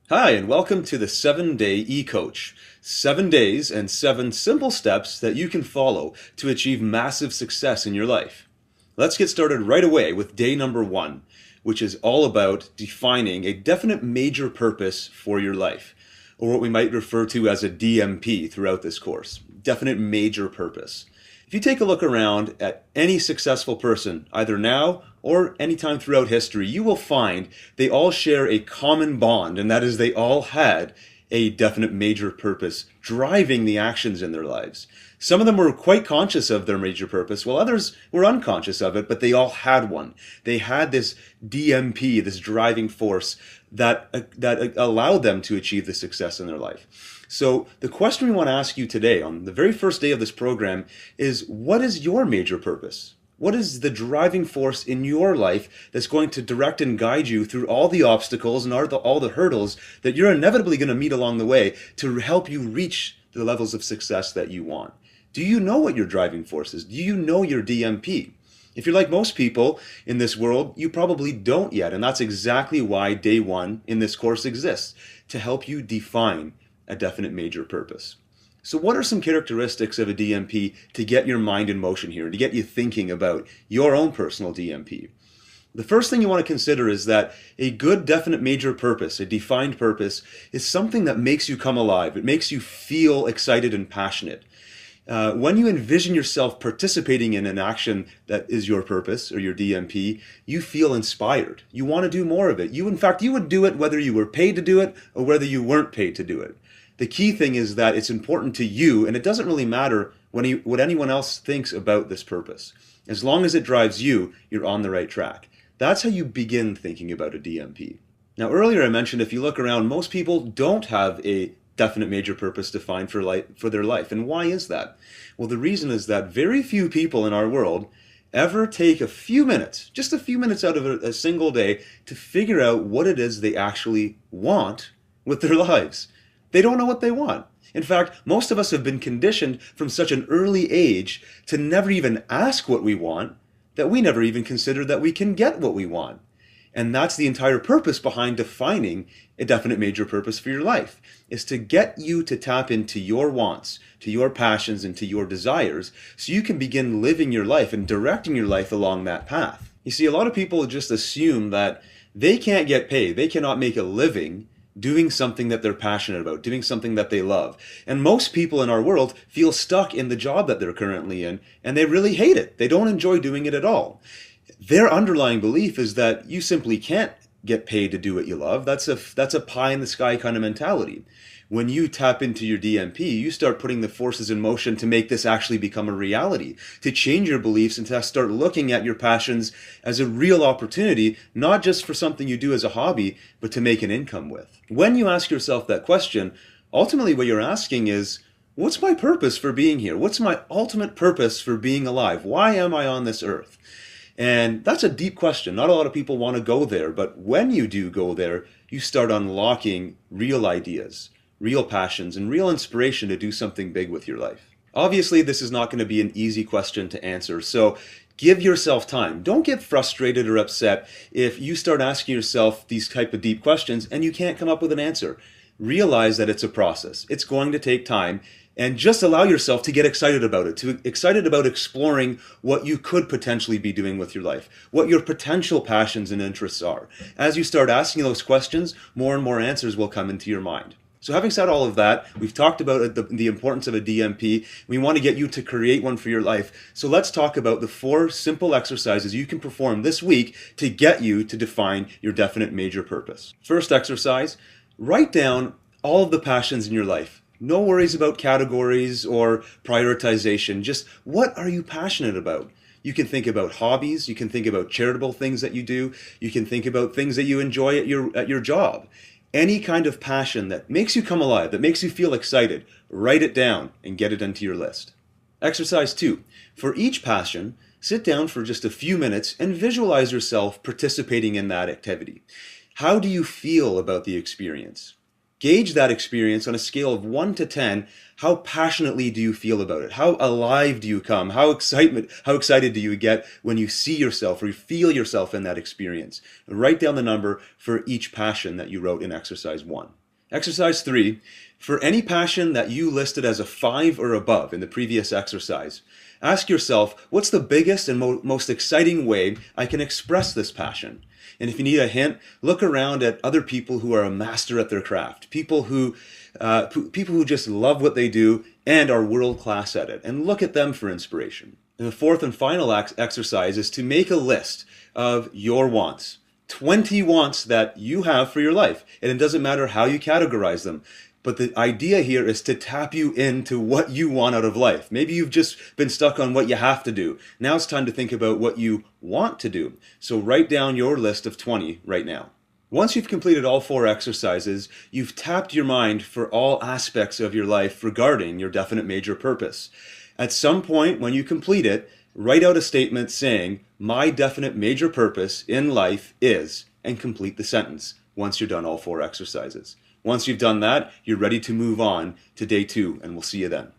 Hi, and welcome to the 7-Day E-Coach. 7 days and 7 simple steps that you can follow to achieve massive success in your life. Let's get started right away with day number 1, which is all about defining a definite major purpose for your life, or what we might refer to as a DMP throughout this course. Definite major purpose. If you take a look around at any successful person, either now or anytime throughout history, you will find they all share a common bond, and that is they all had a definite major purpose driving the actions in their lives. Some of them were quite conscious of their major purpose, while others were unconscious of it, but they all had one. They had this DMP, this driving force that allowed them to achieve the success in their life. So the question we want to ask you today on the very first day of this program is, what is your major purpose? What is the driving force in your life that's going to direct and guide you through all the obstacles and all the hurdles that you're inevitably going to meet along the way to help you reach the levels of success that you want? Do you know what your driving force is? Do you know your DMP? If you're like most people in this world, you probably don't yet, and that's exactly why Day 1 in this course exists, to help you define a definite major purpose. So what are some characteristics of a DMP to get your mind in motion here, to get you thinking about your own personal DMP? The first thing you want to consider is that a good definite major purpose, a defined purpose, is something that makes you come alive. It makes you feel excited and passionate. When you envision yourself participating in an action that is your purpose or your DMP, you feel inspired. You want to do more of it. In fact, you would do it whether you were paid to do it or whether you weren't paid to do it. The key thing is that it's important to you, and it doesn't really matter what anyone else thinks about this purpose. As long as it drives you, you're on the right track. That's how you begin thinking about a DMP. Now, earlier I mentioned if you look around, most people don't have a definite major purpose defined for their life. And why is that? Well, the reason is that very few people in our world ever take a few minutes, just a few minutes out of a single day, to figure out what it is they actually want with their lives. They don't know what they want. In fact, most of us have been conditioned from such an early age to never even ask what we want, that we never even consider that we can get what we want. And that's the entire purpose behind defining a definite major purpose for your life, is to get you to tap into your wants, to your passions, and to your desires, so you can begin living your life and directing your life along that path. You see, a lot of people just assume that they can't get paid, they cannot make a living doing something that they're passionate about, doing something that they love. And most people in our world feel stuck in the job that they're currently in, and they really hate it. They don't enjoy doing it at all. Their underlying belief is that you simply can't get paid to do what you love. That's a pie in the sky kind of mentality. When you tap into your DMP, you start putting the forces in motion to make this actually become a reality, to change your beliefs and to start looking at your passions as a real opportunity, not just for something you do as a hobby, but to make an income with. When you ask yourself that question, ultimately what you're asking is, what's my purpose for being here? What's my ultimate purpose for being alive? Why am I on this earth? And that's a deep question. Not a lot of people want to go there, but when you do go there, you start unlocking real ideas, real passions, and real inspiration to do something big with your life. Obviously, this is not going to be an easy question to answer, so give yourself time. Don't get frustrated or upset if you start asking yourself these type of deep questions and you can't come up with an answer. Realize that it's a process. It's going to take time, and just allow yourself to get excited about it, to excited about exploring what you could potentially be doing with your life, what your potential passions and interests are. As you start asking those questions, more and more answers will come into your mind. So having said all of that, we've talked about the importance of a DMP. We want to get you to create one for your life. So let's talk about the 4 simple exercises you can perform this week to get you to define your definite major purpose. First exercise, write down all of the passions in your life. No worries about categories or prioritization. Just what are you passionate about? You can think about hobbies. You can think about charitable things that you do. You can think about things that you enjoy at your job. Any kind of passion that makes you come alive, that makes you feel excited, write it down and get it into your list. Exercise 2. For each passion, sit down for just a few minutes and visualize yourself participating in that activity. How do you feel about the experience? Gauge that experience on a scale of 1 to 10. How passionately do you feel about it? How alive do you come? How excited do you get when you see yourself or you feel yourself in that experience? Write down the number for each passion that you wrote in exercise 1. Exercise 3, for any passion that you listed as a 5 or above in the previous exercise, ask yourself, what's the biggest and most exciting way I can express this passion? And if you need a hint, look around at other people who are a master at their craft, people who just love what they do and are world class at it, and look at them for inspiration. And the fourth and final exercise is to make a list of your wants. 20 wants that you have for your life. And it doesn't matter how you categorize them. But the idea here is to tap you into what you want out of life. Maybe you've just been stuck on what you have to do. Now it's time to think about what you want to do. So write down your list of 20 right now. Once you've completed all 4 exercises, you've tapped your mind for all aspects of your life regarding your definite major purpose. At some point when you complete it, write out a statement saying, my definite major purpose in life is, and complete the sentence once you're done all 4 exercises. Once you've done that, you're ready to move on to day 2, and we'll see you then.